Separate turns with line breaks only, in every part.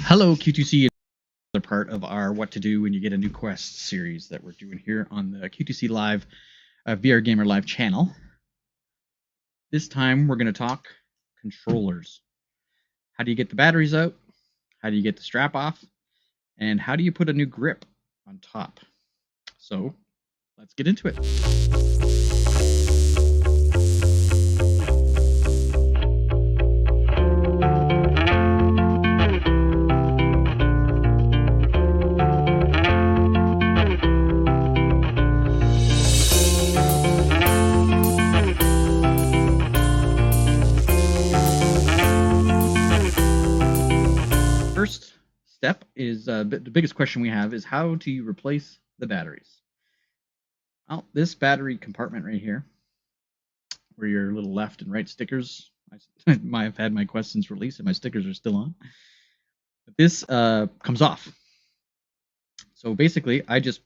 Hello, Q2C, another part of our What to Do When You Get a New Quest series that we're doing here on the Q2C Live VR Gamer Live channel. This time we're going to talk controllers. How do you get the batteries out? How do you get the strap off? And how do you put a new grip on top? So let's get into it. First step is the biggest question we have is how do you replace the batteries? Well, this battery compartment right here, where your little left and right stickers, I might have had my questions released and my stickers are still on. But this comes off. So basically, I just,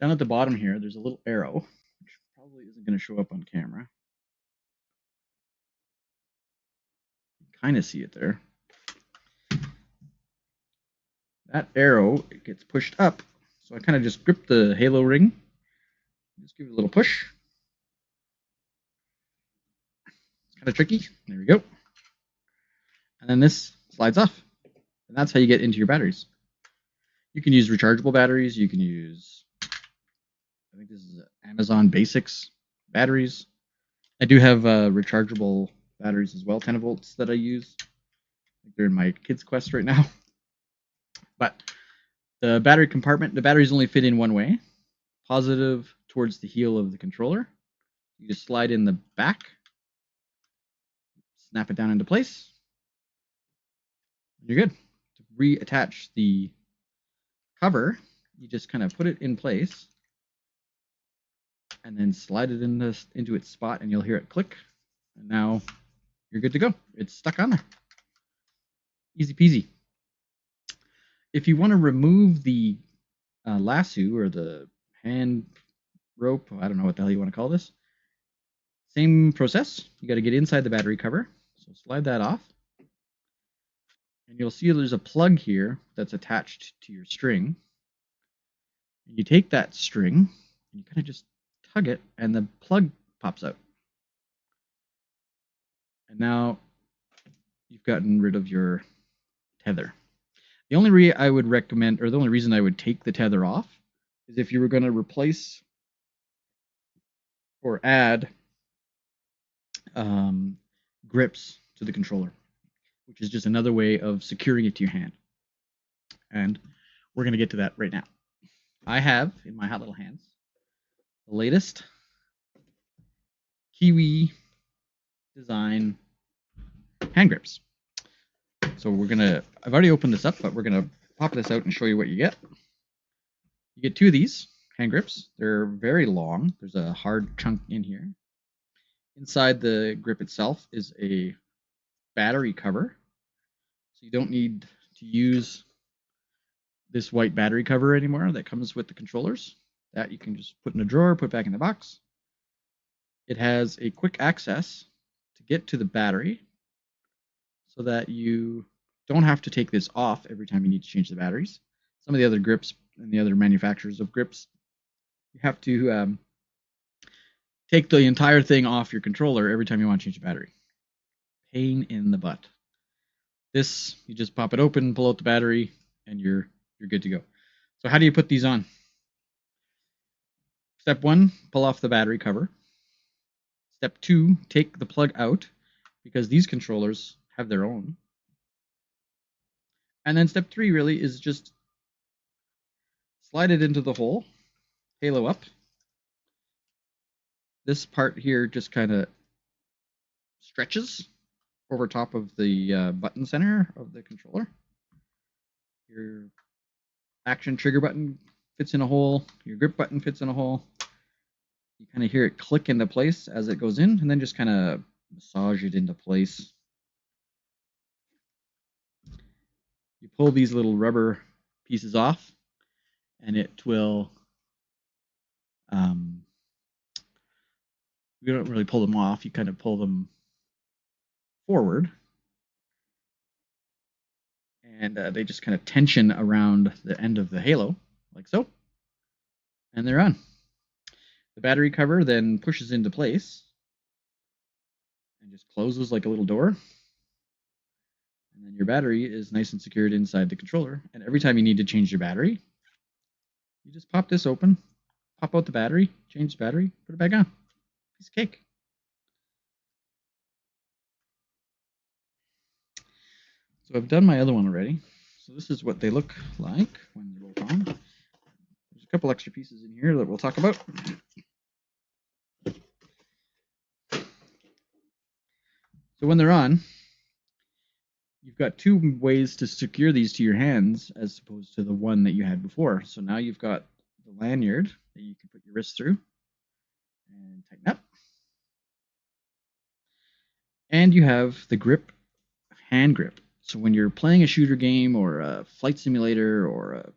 down at the bottom here, there's a little arrow, which probably isn't going to show up on camera. You kind of see it there. That arrow, it gets pushed up. So I kind of just grip the halo ring, just give it a little push. It's kind of tricky. There we go. And then this slides off. And that's how you get into your batteries. You can use rechargeable batteries. You can use, I think this is Amazon Basics batteries. I do have rechargeable batteries as well, 10 volts that I use. They're in my kids' Quest right now. But the battery compartment, the batteries only fit in one way, positive towards the heel of the controller. You just slide in the back, snap it down into place. You're good. To reattach the cover, you just kind of put it in place and then slide it into its spot, and you'll hear it click. And now you're good to go. It's stuck on there. Easy peasy. If you want to remove the lasso or the hand rope, I don't know what the hell you want to call this, same process. You got to get inside the battery cover. So slide that off. And you'll see there's a plug here that's attached to your string. You take that string and you kind of just tug it, and the plug pops out. And now you've gotten rid of your tether. The only reason I would recommend, or the only reason I would take the tether off, is if you were going to replace or add grips to the controller, which is just another way of securing it to your hand. And we're going to get to that right now. I have in my hot little hands the latest Kiwi design hand grips. So I've already opened this up, but we're going to pop this out and show you what you get. You get two of these hand grips. They're very long. There's a hard chunk in here. Inside the grip itself is a battery cover. So you don't need to use this white battery cover anymore that comes with the controllers. That you can just put in a drawer, put back in the box. It has a quick access to get to the battery so that you don't have to take this off every time you need to change the batteries. Some of the other grips and the other manufacturers of grips, you have to take the entire thing off your controller every time you want to change the battery. Pain in the butt. This, you just pop it open, pull out the battery, and you're good to go. So how do you put these on? Step 1, pull off the battery cover. Step 2, take the plug out, because these controllers have their own. And then step 3 really is just slide it into the hole, halo up. This part here just kind of stretches over top of the button center of the controller. Your action trigger button fits in a hole. Your grip button fits in a hole. You kind of hear it click into place as it goes in, and then just kind of massage it into place. You pull these little rubber pieces off, and it will, you don't really pull them off, you kind of pull them forward. and they just kind of tension around the end of the halo, like so, and they're on. The battery cover then pushes into place and just closes like a little door. And then your battery is nice and secured inside the controller. And every time you need to change your battery, you just pop this open, pop out the battery, change the battery, put it back on. Piece of cake. So I've done my other one already. So this is what they look like when they're both on. There's a couple extra pieces in here that we'll talk about. So when they're on, you've got two ways to secure these to your hands as opposed to the one that you had before. So now you've got the lanyard that you can put your wrist through and tighten up. And you have the grip, hand grip. So when you're playing a shooter game or a flight simulator or a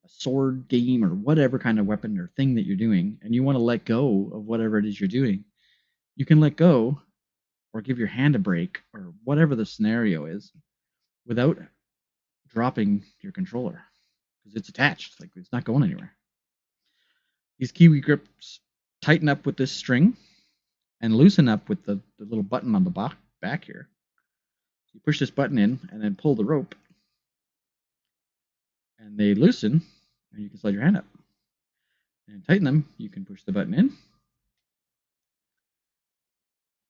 sword game or whatever kind of weapon or thing that you're doing, and you want to let go of whatever it is you're doing, you can let go or give your hand a break or whatever the scenario is without dropping your controller because it's attached. Like it's not going anywhere. These Kiwi grips tighten up with this string and loosen up with the little button on the back here. You push this button in and then pull the rope and they loosen and you can slide your hand up. And tighten them, you can push the button in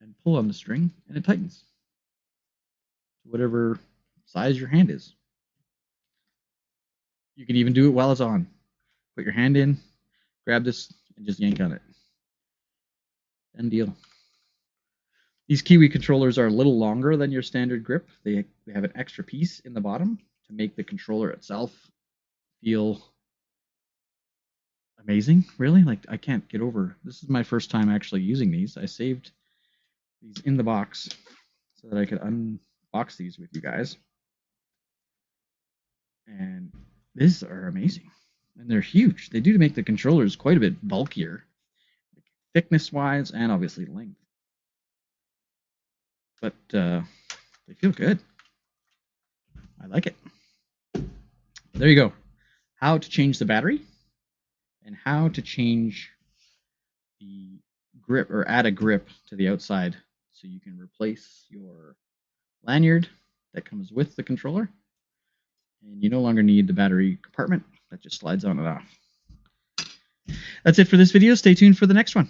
and pull on the string and it tightens to whatever size your hand is. You can even do it while it's on. Put your hand in, grab this, and just yank on it. Done deal. These Kiwi controllers are a little longer than your standard grip. They have an extra piece in the bottom to make the controller itself feel amazing, really. Like I can't get over. This is my first time actually using these. I saved these in the box so that I could unbox these with you guys. And these are amazing. And they're huge. They do make the controllers quite a bit bulkier, thickness-wise and obviously length. But they feel good. I like it. There you go. How to change the battery and how to change the grip or add a grip to the outside so you can replace your lanyard that comes with the controller and you no longer need the battery compartment that just slides on and off. That's it for this video. Stay tuned for the next one.